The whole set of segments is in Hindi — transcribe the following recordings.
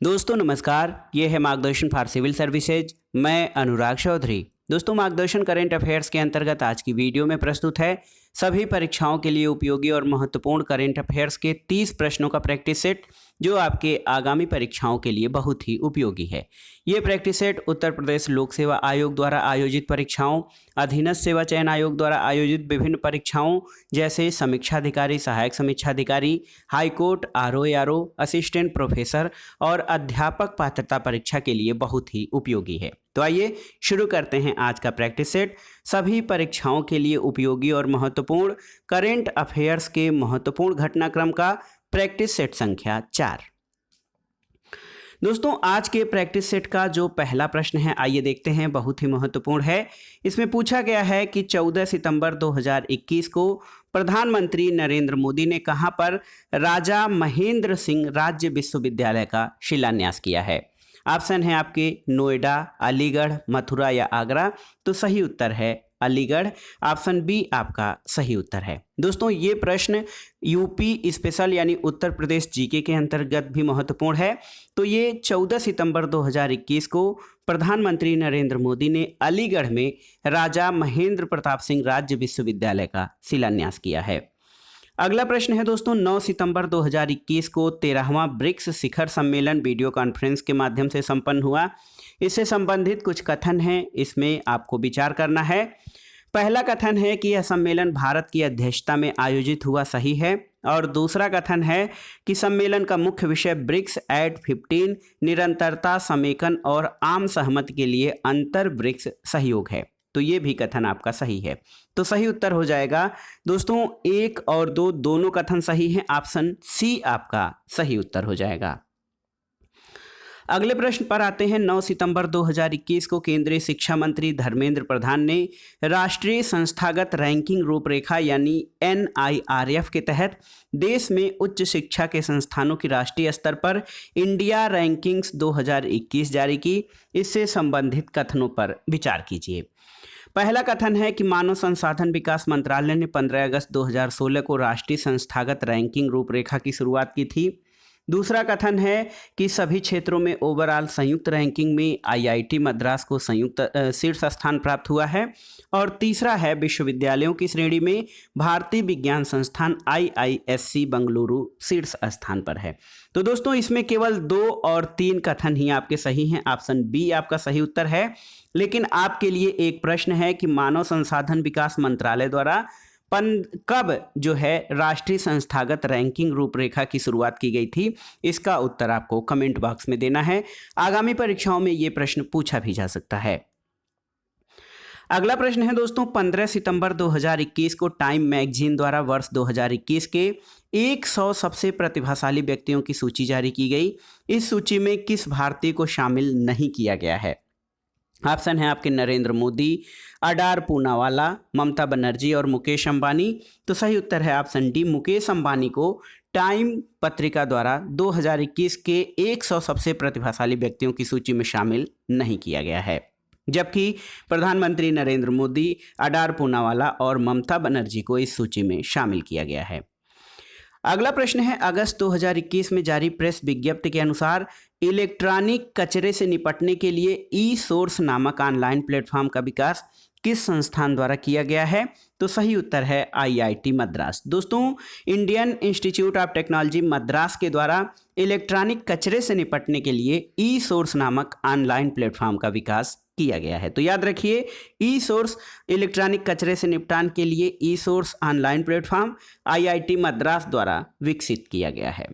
दोस्तों नमस्कार, ये है मार्गदर्शन फॉर सिविल सर्विसेज। मैं अनुराग चौधरी। दोस्तों मार्गदर्शन करेंट अफेयर्स के अंतर्गत आज की वीडियो में प्रस्तुत है सभी परीक्षाओं के लिए उपयोगी और महत्वपूर्ण करेंट अफेयर्स के 30 प्रश्नों का प्रैक्टिस सेट जो आपके आगामी परीक्षाओं के लिए बहुत ही उपयोगी है। ये प्रैक्टिस सेट उत्तर प्रदेश लोक सेवा आयोग द्वारा आयोजित परीक्षाओं, अधीनस्थ सेवा चयन आयोग द्वारा आयोजित विभिन्न परीक्षाओं जैसे समीक्षाधिकारी, सहायक समीक्षाधिकारी, हाईकोर्ट, आरओ, असिस्टेंट प्रोफेसर और अध्यापक पात्रता परीक्षा के लिए बहुत ही उपयोगी है। तो आइए शुरू करते हैं आज का प्रैक्टिस सेट सभी परीक्षाओं के लिए उपयोगी और महत्वपूर्ण करेंट अफेयर्स के महत्वपूर्ण घटनाक्रम का प्रैक्टिस सेट संख्या 4। दोस्तों आज के प्रैक्टिस सेट का जो पहला प्रश्न है आइए देखते हैं, बहुत ही महत्वपूर्ण है। इसमें पूछा गया है कि 14 सितंबर 2021 को प्रधानमंत्री नरेंद्र मोदी ने कहां पर राजा महेंद्र सिंह राज्य विश्वविद्यालय का शिलान्यास किया है। ऑप्शन है आपके नोएडा, अलीगढ़, मथुरा या आगरा। तो सही उत्तर है अलीगढ़। ऑप्शन बी आपका सही उत्तर है। दोस्तों ये प्रश्न यूपी स्पेशल यानी उत्तर प्रदेश जीके के अंतर्गत भी महत्वपूर्ण है। तो ये 14 सितंबर 2021 को प्रधानमंत्री नरेंद्र मोदी ने अलीगढ़ में राजा महेंद्र प्रताप सिंह राज्य विश्वविद्यालय का शिलान्यास किया है। अगला प्रश्न है दोस्तों 9 सितंबर 2021 को 13वां ब्रिक्स शिखर सम्मेलन वीडियो कॉन्फ्रेंस के माध्यम से संपन्न हुआ। इससे संबंधित कुछ कथन हैं, इसमें आपको विचार करना है। पहला कथन है कि यह सम्मेलन भारत की अध्यक्षता में आयोजित हुआ, सही है। और दूसरा कथन है कि सम्मेलन का मुख्य विषय ब्रिक्स एट 15 निरंतरता, समेकन और आम सहमति के लिए अंतर ब्रिक्स सहयोग है। तो ये भी कथन आपका सही है। तो सही उत्तर हो जाएगा दोस्तों 1 और 2 दोनों कथन सही हैं। ऑप्शन सी आपका सही उत्तर हो जाएगा। अगले प्रश्न पर आते हैं। 9 सितंबर 2021 को केंद्रीय शिक्षा मंत्री धर्मेंद्र प्रधान ने राष्ट्रीय संस्थागत रैंकिंग रूपरेखा यानी NIRF के तहत देश में उच्च शिक्षा के संस्थानों की राष्ट्रीय स्तर पर इंडिया रैंकिंग्स 2021 जारी की। इससे संबंधित कथनों पर विचार कीजिए। पहला कथन है कि मानव संसाधन विकास मंत्रालय ने 15 अगस्त 2016 को राष्ट्रीय संस्थागत रैंकिंग रूपरेखा की शुरुआत की थी। दूसरा कथन है कि सभी क्षेत्रों में ओवरऑल संयुक्त रैंकिंग में IIT मद्रास को संयुक्त शीर्ष स्थान प्राप्त हुआ है। और तीसरा है विश्वविद्यालयों की श्रेणी में भारतीय विज्ञान संस्थान IISc बेंगलुरु शीर्ष स्थान पर है। तो दोस्तों इसमें केवल 2 और 3 कथन ही आपके सही हैं। ऑप्शन बी आपका सही उत्तर है। लेकिन आपके लिए एक प्रश्न है कि मानव संसाधन विकास मंत्रालय द्वारा कब जो है राष्ट्रीय संस्थागत रैंकिंग रूपरेखा की शुरुआत की गई थी। इसका उत्तर आपको कमेंट बॉक्स में देना है। आगामी परीक्षाओं में ये प्रश्न पूछा भी जा सकता है। अगला प्रश्न है दोस्तों 15 सितंबर 2021 को टाइम मैगजीन द्वारा वर्ष 2021 के 100 सबसे प्रतिभाशाली व्यक्तियों की सूची जारी की गई। इस सूची में किस भारतीय को शामिल नहीं किया गया है। ऑप्शन है आपके नरेंद्र मोदी, अडार पूनावाला, ममता बनर्जी और मुकेश अंबानी। तो सही उत्तर है ऑप्शन डी, मुकेश अंबानी को टाइम पत्रिका द्वारा 2021 के 100 सबसे प्रतिभाशाली व्यक्तियों की सूची में शामिल नहीं किया गया है। जबकि प्रधानमंत्री नरेंद्र मोदी, अडार पूनावाला और ममता बनर्जी को इस सूची में शामिल किया गया है। अगला प्रश्न है अगस्त 2021 में जारी प्रेस विज्ञप्ति के अनुसार इलेक्ट्रॉनिक कचरे से निपटने के लिए ई-सोर्स नामक ऑनलाइन प्लेटफॉर्म का विकास किस संस्थान द्वारा किया गया है। तो सही उत्तर है IIT मद्रास। दोस्तों Indian institute of technology Madras के द्वारा इलेक्ट्रॉनिक कचरे से निपटने के लिए ई-सोर्स नामक ऑनलाइन प्लेटफॉर्म का विकास किया गया है। तो याद रखिए ई-सोर्स इलेक्ट्रॉनिक कचरे से निपटान के लिए ई-सोर्स ऑनलाइन प्लेटफॉर्म IIT मद्रास द्वारा विकसित किया गया है।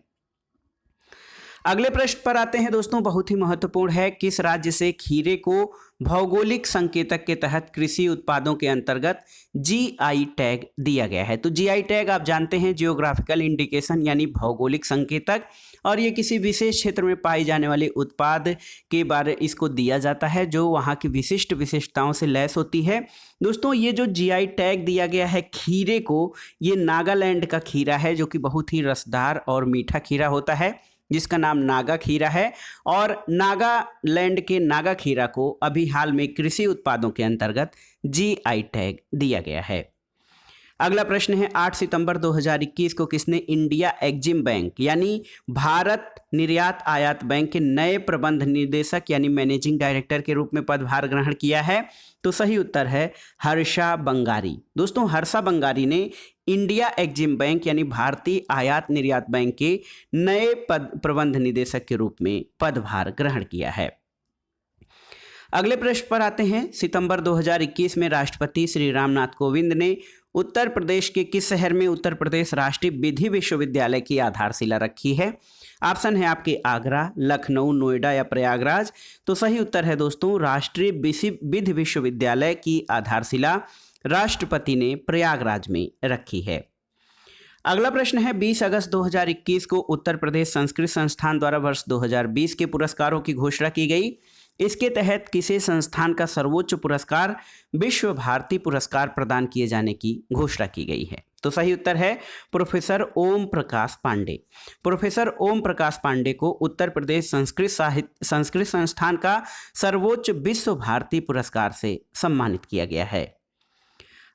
अगले प्रश्न पर आते हैं दोस्तों, बहुत ही महत्वपूर्ण है। किस राज्य से खीरे को भौगोलिक संकेतक के तहत कृषि उत्पादों के अंतर्गत GI टैग दिया गया है। तो GI टैग आप जानते हैं जियोग्राफिकल इंडिकेशन यानी भौगोलिक संकेतक, और ये किसी विशेष क्षेत्र में पाई जाने वाले उत्पाद के बारे इसको दिया जाता है जो वहाँ की विशिष्ट विशेषताओं से लैस होती है। दोस्तों ये जो GI टैग दिया गया है खीरे को, ये नागालैंड का खीरा है जो कि बहुत ही रसदार और मीठा खीरा होता है जिसका नाम नागा खीरा है। और नागालैंड के नागा खीरा को अभी हाल में कृषि उत्पादों के अंतर्गत GI टैग दिया गया है। अगला प्रश्न है 8 सितंबर 2021 को किसने इंडिया एक्जिम बैंक यानी भारत निर्यात आयात बैंक के नए प्रबंध निदेशक यानी मैनेजिंग डायरेक्टर के रूप में पदभार ग्रहण किया है? तो सही उत्तर है हर्षा बंगारी। दोस्तों, हर्षा बंगारी ने इंडिया एक्जिम बैंक यानी भारतीय आयात निर्यात बैंक के नए प्रबंध निदेशक के रूप में पदभार ग्रहण किया है। अगले प्रश्न पर आते हैं। सितंबर 2021 में राष्ट्रपति श्री रामनाथ कोविंद ने उत्तर प्रदेश के किस शहर में उत्तर प्रदेश राष्ट्रीय विधि विश्वविद्यालय की आधारशिला रखी है? ऑप्शन है आपके आगरा, लखनऊ, नोएडा या प्रयागराज। तो सही उत्तर है दोस्तों राष्ट्रीय विधि विश्वविद्यालय की आधारशिला राष्ट्रपति ने प्रयागराज में रखी है। अगला प्रश्न है 20 अगस्त 2021 को उत्तर प्रदेश संस्कृत संस्थान द्वारा वर्ष 2020 के पुरस्कारों की घोषणा की गई। इसके तहत किसी संस्थान का सर्वोच्च पुरस्कार विश्व भारती पुरस्कार प्रदान किए जाने की घोषणा की गई है? तो सही उत्तर है प्रोफेसर ओम प्रकाश पांडे। प्रोफेसर ओम प्रकाश पांडे को उत्तर प्रदेश संस्कृत संस्थान का सर्वोच्च विश्व भारती पुरस्कार से सम्मानित किया गया है।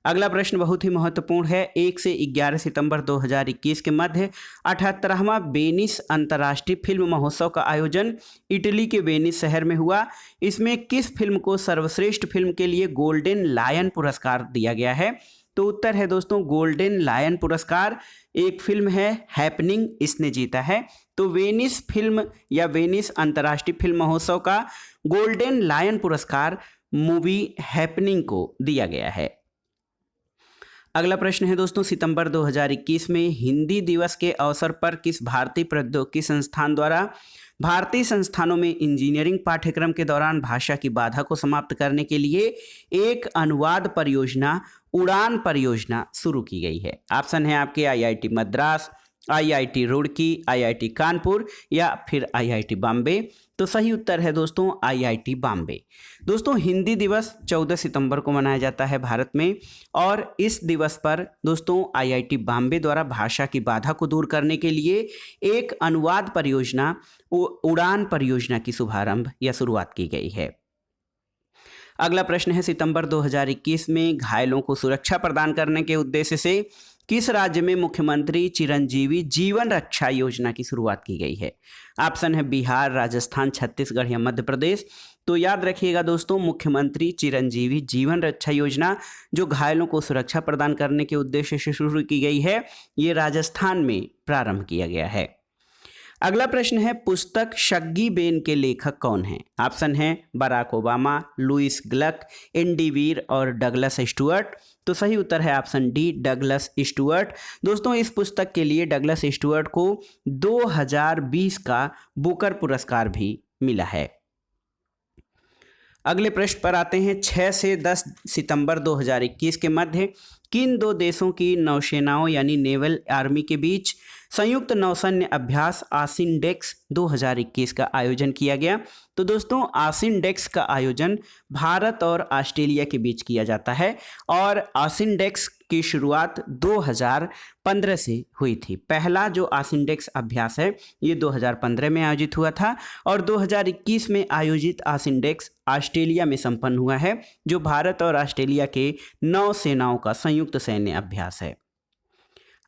अगला प्रश्न बहुत ही महत्वपूर्ण है। 1 से 11 सितंबर 2021 के मध्य 78वां वेनिस अंतर्राष्ट्रीय फिल्म महोत्सव का आयोजन इटली के वेनिस शहर में हुआ। इसमें किस फिल्म को सर्वश्रेष्ठ फिल्म के लिए गोल्डन लायन पुरस्कार दिया गया है? तो उत्तर है दोस्तों गोल्डन लायन पुरस्कार एक फिल्म है हैपनिंग, इसने जीता है। तो वेनिस फिल्म या वेनिस अंतर्राष्ट्रीय फिल्म महोत्सव का गोल्डन लायन पुरस्कार मूवी हैपनिंग को दिया गया है। अगला प्रश्न है दोस्तों सितंबर 2021 में हिंदी दिवस के अवसर पर किस भारतीय प्रौद्योगिकी संस्थान द्वारा भारतीय संस्थानों में इंजीनियरिंग पाठ्यक्रम के दौरान भाषा की बाधा को समाप्त करने के लिए एक अनुवाद परियोजना उड़ान परियोजना शुरू की गई है? ऑप्शन है आपके IIT Madras, IIT Roorkee, IIT Kanpur या फिर आईआईटी बॉम्बे। तो सही उत्तर है दोस्तों आईआईटी बॉम्बे। दोस्तों, हिंदी दिवस 14 सितंबर को मनाया जाता है भारत में और इस दिवस पर दोस्तों आईआईटी बॉम्बे द्वारा भाषा की बाधा को दूर करने के लिए एक अनुवाद परियोजना उड़ान परियोजना की शुभारंभ या शुरुआत की गई है। अगला प्रश्न है सितंबर 2021 में घायलों को सुरक्षा प्रदान करने के उद्देश्य से किस राज्य में मुख्यमंत्री चिरंजीवी जीवन रक्षा योजना की शुरुआत की गई है? ऑप्शन है बिहार, राजस्थान, छत्तीसगढ़ या मध्य प्रदेश। तो याद रखिएगा दोस्तों मुख्यमंत्री चिरंजीवी जीवन रक्षा योजना जो घायलों को सुरक्षा प्रदान करने के उद्देश्य से शुरू की गई है, ये राजस्थान में प्रारंभ किया गया है। अगला प्रश्न है पुस्तक शग्गी बेन के लेखक कौन हैं? ऑप्शन है Barack Obama, Louise Gluck, Andy Weir और डगलस स्टुअर्ट। तो सही उत्तर है ऑप्शन डी डगलस स्टुअर्ट। दोस्तों, इस पुस्तक के लिए डगलस स्टुअर्ट को 2020 का बुकर पुरस्कार भी मिला है। अगले प्रश्न पर आते हैं 6 से 10 सितंबर 2021 के मध्य किन दो देशों की नौसेनाओं यानी नेवल आर्मी के बीच संयुक्त नौसैन्य अभ्यास आसिनडेक्स 2021 का आयोजन किया गया? तो दोस्तों आसिनडेक्स का आयोजन भारत और ऑस्ट्रेलिया के बीच किया जाता है और आसिनडेक्स की शुरुआत 2015 से हुई थी। पहला जो आसिनडेक्स अभ्यास है ये 2015 में आयोजित हुआ था और 2021 में आयोजित आसिनडेक्स ऑस्ट्रेलिया में संपन्न हुआ है जो भारत और ऑस्ट्रेलिया के नौसेनाओं का संयुक्त सैन्य अभ्यास है।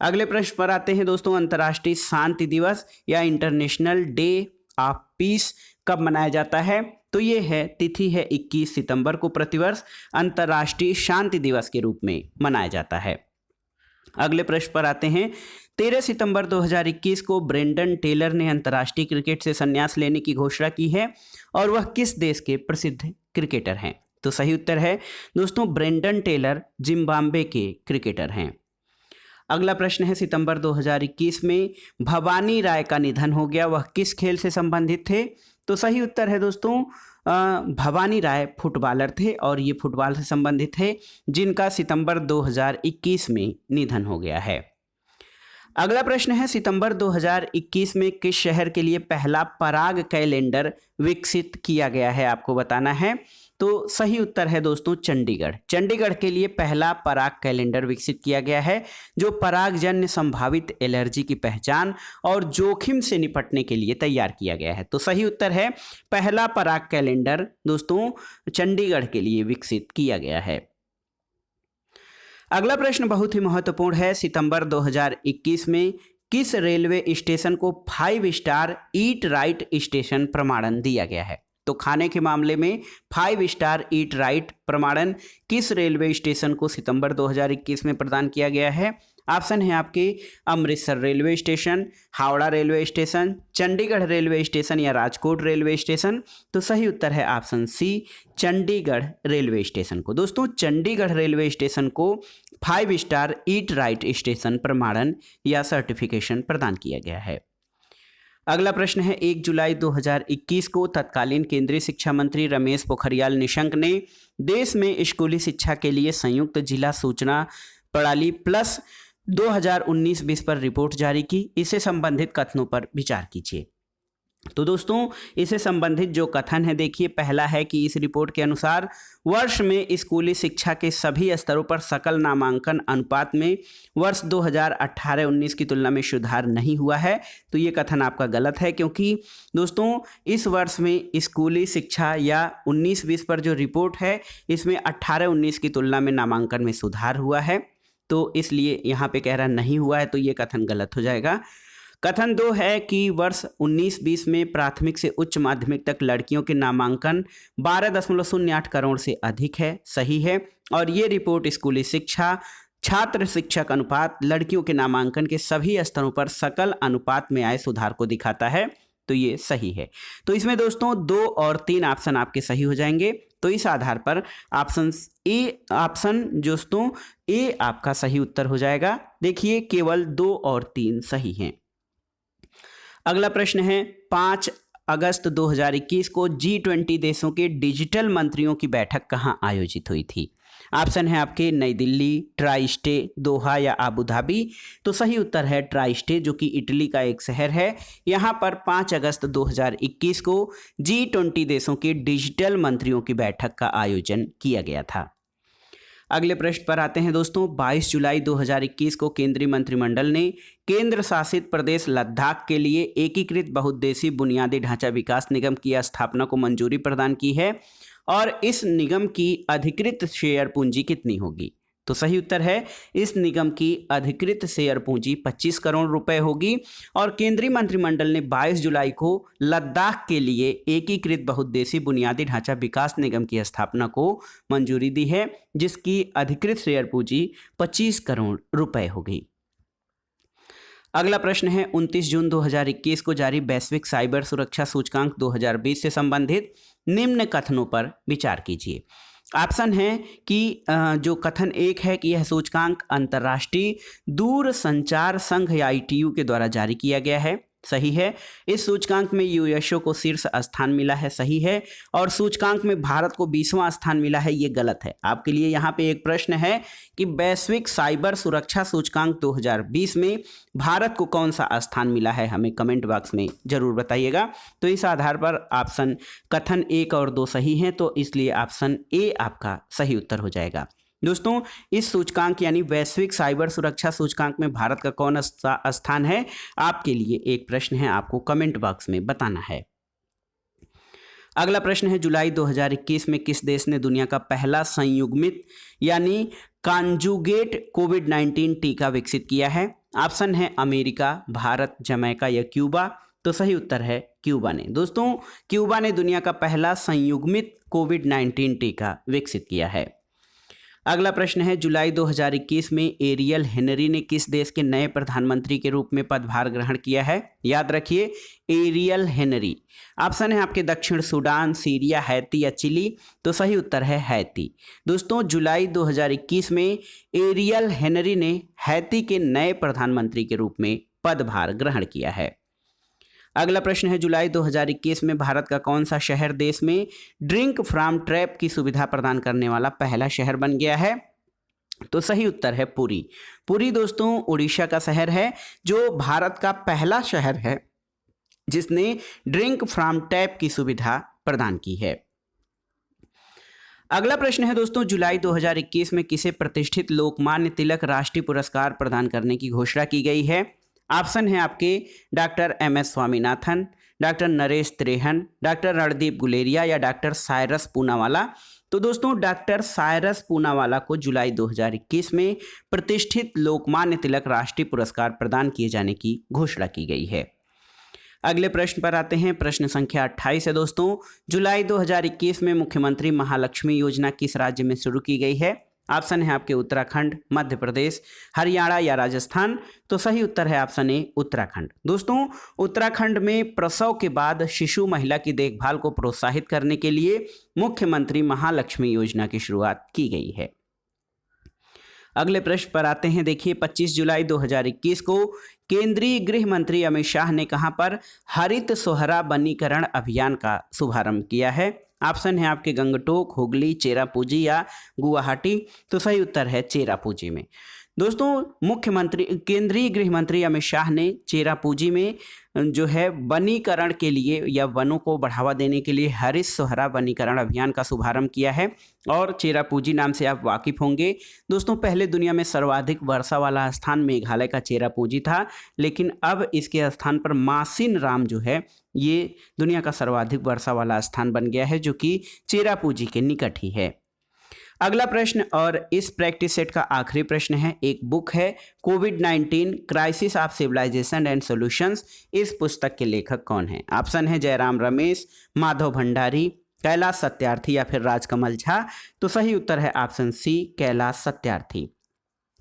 अगले प्रश्न पर आते हैं दोस्तों अंतर्राष्ट्रीय शांति दिवस या इंटरनेशनल डे ऑफ पीस कब मनाया जाता है? तो ये है तिथि है 21 सितंबर को प्रतिवर्ष अंतर्राष्ट्रीय शांति दिवस के रूप में मनाया जाता है। अगले प्रश्न पर आते हैं 13 सितंबर 2021 को ब्रेंडन टेलर ने अंतर्राष्ट्रीय क्रिकेट से संन्यास लेने की घोषणा की है और वह किस देश के प्रसिद्ध क्रिकेटर हैं? तो सही उत्तर है दोस्तों ब्रेंडन टेलर जिम्बाब्वे के क्रिकेटर हैं। अगला प्रश्न है सितंबर 2021 में भवानी राय का निधन हो गया, वह किस खेल से संबंधित थे? तो सही उत्तर है दोस्तों भवानी राय फुटबॉलर थे और ये फुटबॉल से संबंधित थे जिनका सितंबर 2021 में निधन हो गया है। अगला प्रश्न है सितंबर 2021 में किस शहर के लिए पहला पराग कैलेंडर विकसित किया गया है आपको बताना है। तो सही उत्तर है दोस्तों चंडीगढ़। चंडीगढ़ के लिए पहला पराग कैलेंडर विकसित किया गया है जो परागजन्य संभावित एलर्जी की पहचान और जोखिम से निपटने के लिए तैयार किया गया है। तो सही उत्तर है पहला पराग कैलेंडर दोस्तों चंडीगढ़ के लिए विकसित किया गया है। अगला प्रश्न बहुत ही महत्वपूर्ण है। सितंबर 2021 में किस रेलवे स्टेशन को 5 स्टार ईट राइट स्टेशन प्रमाणन दिया गया है? तो खाने के मामले में 5 स्टार ईट राइट प्रमाणन किस रेलवे स्टेशन को सितंबर 2021 में प्रदान किया गया है? ऑप्शन है आपके Amritsar railway station, Howrah railway station, Chandigarh railway station या राजकोट रेलवे स्टेशन। तो सही उत्तर है option C, Chandigarh railway station को। दोस्तों, चंडीगढ़ रेलवे स्टेशन को 5 स्टार ईट राइट स्टेशन प्रमाणन या सर्टिफिकेशन प्रदान किया गया है। अगला प्रश्न है, 1 जुलाई 2021 को तत्कालीन केंद्रीय शिक्षा मंत्री रमेश पोखरियाल निशंक ने देश में स्कूली शिक्षा के लिए संयुक्त जिला सूचना प्रणाली प्लस 2019-20 पर रिपोर्ट जारी की। इससे संबंधित कथनों पर विचार कीजिए। तो दोस्तों, इससे संबंधित जो कथन है, देखिए, पहला है कि इस रिपोर्ट के अनुसार वर्ष में स्कूली शिक्षा के सभी स्तरों पर सकल नामांकन अनुपात में वर्ष 2018-19 की तुलना में सुधार नहीं हुआ है। तो ये कथन आपका गलत है, क्योंकि दोस्तों इस वर्ष में स्कूली शिक्षा या 19-20 पर जो रिपोर्ट है, इसमें 18-19 की तुलना में नामांकन में सुधार हुआ है। तो इसलिए यहाँ पे कह रहा नहीं हुआ है, तो ये कथन गलत हो जाएगा। कथन 2 है कि वर्ष 19-20 में प्राथमिक से उच्च माध्यमिक तक लड़कियों के नामांकन 12.08 करोड़ से अधिक है। सही है। और ये रिपोर्ट स्कूली शिक्षा, छात्र शिक्षक अनुपात, लड़कियों के नामांकन के सभी स्तरों पर सकल अनुपात में आए सुधार को दिखाता है। तो ये सही है। तो इसमें दोस्तों 2 और 3 ऑप्शन आपके सही हो जाएंगे। तो इस आधार पर ऑप्शन दोस्तों ए आपका सही उत्तर हो जाएगा। देखिए, केवल 2 और 3 सही हैं। अगला प्रश्न है, 5 अगस्त 2021 को G20 देशों के डिजिटल मंत्रियों की बैठक कहाँ आयोजित हुई थी? ऑप्शन है आपके नई दिल्ली, ट्राई स्टे, दोहा या आबू धाबी। तो सही उत्तर है ट्राई स्टे, जो कि इटली का एक शहर है। यहाँ पर 5 अगस्त 2021 को G20 देशों के डिजिटल मंत्रियों की बैठक का आयोजन किया गया था। अगले प्रश्न पर आते हैं दोस्तों। 22 जुलाई 2021 को केंद्रीय मंत्रिमंडल ने केंद्र शासित प्रदेश लद्दाख के लिए एकीकृत बहुउद्देशीय बुनियादी ढांचा विकास निगम की स्थापना को मंजूरी प्रदान की है, और इस निगम की अधिकृत शेयर पूंजी कितनी होगी? तो सही उत्तर है, इस निगम की अधिकृत शेयर पूंजी 25 करोड़ रुपए होगी। और केंद्रीय मंत्रिमंडल ने 22 जुलाई को लद्दाख के लिए एकीकृत बहुउद्देशीय बुनियादी ढांचा विकास निगम की स्थापना को मंजूरी दी है, जिसकी अधिकृत शेयर पूंजी 25 करोड़ रुपए होगी। अगला प्रश्न है, 29 जून 2021 को जारी वैश्विक साइबर सुरक्षा सूचकांक 2020 से संबंधित निम्न कथनों पर विचार कीजिए। ऑप्शन है कि जो कथन 1 है कि यह सूचकांक अंतर्राष्ट्रीय दूरसंचार संघ या ITU के द्वारा जारी किया गया है। सही है। इस सूचकांक में यूएसओ को शीर्ष स्थान मिला है। सही है। और सूचकांक में भारत को 20वां स्थान मिला है। ये गलत है। आपके लिए यहाँ पे एक प्रश्न है कि वैश्विक साइबर सुरक्षा सूचकांक 2020 में भारत को कौन सा स्थान मिला है, हमें कमेंट बॉक्स में जरूर बताइएगा। तो इस आधार पर ऑप्शन कथन 1 और 2 सही हैं, तो इसलिए ऑप्शन ए आपका सही उत्तर हो जाएगा। दोस्तों, इस सूचकांक यानी वैश्विक साइबर सुरक्षा सूचकांक में भारत का कौन सा स्थान है, आपके लिए एक प्रश्न है, आपको कमेंट बॉक्स में बताना है। अगला प्रश्न है, जुलाई 2021 में किस देश ने दुनिया का पहला संयुग्मित यानी कॉन्जुगेट कोविड-19 टीका विकसित किया है? ऑप्शन है अमेरिका, भारत, जमैका या क्यूबा। तो सही उत्तर है क्यूबा ने। दोस्तों, क्यूबा ने दुनिया का पहला संयुग्मित कोविड-19 टीका विकसित किया है। अगला प्रश्न है, जुलाई 2021 में एरियल हेनरी ने किस देश के नए प्रधानमंत्री के रूप में पदभार ग्रहण किया है? याद रखिए, एरियल हेनरी। ऑप्शन है आपके दक्षिण सूडान, सीरिया, हैती या चिली। तो सही उत्तर है हैती। दोस्तों, जुलाई 2021 में एरियल हेनरी ने हैती के नए प्रधानमंत्री के रूप में पदभार ग्रहण किया है। अगला प्रश्न है, जुलाई 2021 में भारत का कौन सा शहर देश में ड्रिंक फ्रॉम टैप की सुविधा प्रदान करने वाला पहला शहर बन गया है? तो सही उत्तर है पुरी। पुरी दोस्तों उड़ीसा का शहर है, जो भारत का पहला शहर है जिसने ड्रिंक फ्रॉम टैप की सुविधा प्रदान की है। अगला प्रश्न है दोस्तों, जुलाई 2021 में किसे प्रतिष्ठित लोकमान्य तिलक राष्ट्रीय पुरस्कार प्रदान करने की घोषणा की गई है? ऑप्शन है आपके doctor MS Swaminathan, doctor Naresh Trehan, doctor Randeep Guleria या डॉक्टर साइरस पूनावाला। तो दोस्तों डॉक्टर सायरस पूनावाला को जुलाई 2021 में प्रतिष्ठित लोकमान्य तिलक राष्ट्रीय पुरस्कार प्रदान किए जाने की घोषणा की गई है। अगले प्रश्न पर आते हैं। प्रश्न संख्या 28 है दोस्तों, जुलाई 2021 में मुख्यमंत्री महालक्ष्मी योजना किस राज्य में शुरू की गई है? ऑप्शन है आपके उत्तराखंड, मध्य प्रदेश, हरियाणा या राजस्थान। तो सही उत्तर है ऑप्शन ए उत्तराखंड। दोस्तों उत्तराखंड में प्रसव के बाद शिशु महिला की देखभाल को प्रोत्साहित करने के लिए मुख्यमंत्री महालक्ष्मी योजना की शुरुआत की गई है। अगले प्रश्न पर आते हैं। देखिए 25 जुलाई 2021 को केंद्रीय गृह मंत्री अमित शाह ने कहां पर हरित सोहरा वनीकरण अभियान का शुभारंभ किया है? ऑप्शन है आपके गंगटोक, हुगली, चेरापूंजी या गुवाहाटी। तो सही उत्तर है चेरापूंजी में। दोस्तों मुख्यमंत्री केंद्रीय गृह मंत्री अमित शाह ने चेरापूंजी में जो है वनीकरण के लिए या वनों को बढ़ावा देने के लिए हरित सोहरा वनीकरण अभियान का शुभारंभ किया है। और चेरापूंजी नाम से आप वाकिफ होंगे। दोस्तों पहले दुनिया में सर्वाधिक वर्षा वाला स्थान मेघालय का चेरापूंजी था, लेकिन अब इसके स्थान पर मासिन राम जो है ये दुनिया का सर्वाधिक वर्षा वाला स्थान बन गया है, जो कि चेरापूंजी के निकट ही है। अगला प्रश्न और इस प्रैक्टिस सेट का आखिरी प्रश्न है। एक बुक है कोविड-19 crisis of civilisation and solutions. इस पुस्तक के लेखक कौन है? ऑप्शन है जयराम रमेश, माधव भंडारी, कैलाश सत्यार्थी या फिर राजकमल झा। तो सही उत्तर है ऑप्शन सी कैलाश सत्यार्थी।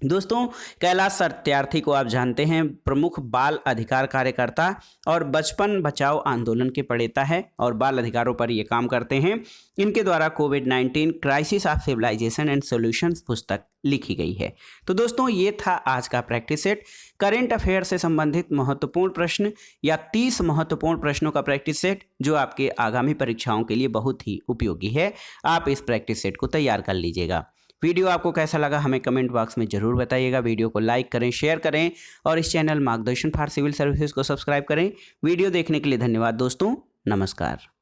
दोस्तों कैलाश सत्यार्थी को आप जानते हैं प्रमुख बाल अधिकार कार्यकर्ता और बचपन बचाओ आंदोलन के प्रणेता है और बाल अधिकारों पर ये काम करते हैं। इनके द्वारा कोविड-19 crisis of civilisation and solutions पुस्तक लिखी गई है। तो दोस्तों ये था आज का प्रैक्टिस सेट। करेंट अफेयर से संबंधित महत्वपूर्ण प्रश्न या 30 महत्वपूर्ण प्रश्नों का प्रैक्टिस सेट जो आपके आगामी परीक्षाओं के लिए बहुत ही उपयोगी है। आप इस प्रैक्टिस सेट को तैयार कर लीजिएगा। वीडियो आपको कैसा लगा हमें कमेंट बॉक्स में जरूर बताइएगा। वीडियो को लाइक करें, शेयर करें और इस चैनल मार्गदर्शन फॉर सिविल सर्विसेज को सब्सक्राइब करें। वीडियो देखने के लिए धन्यवाद दोस्तों। नमस्कार।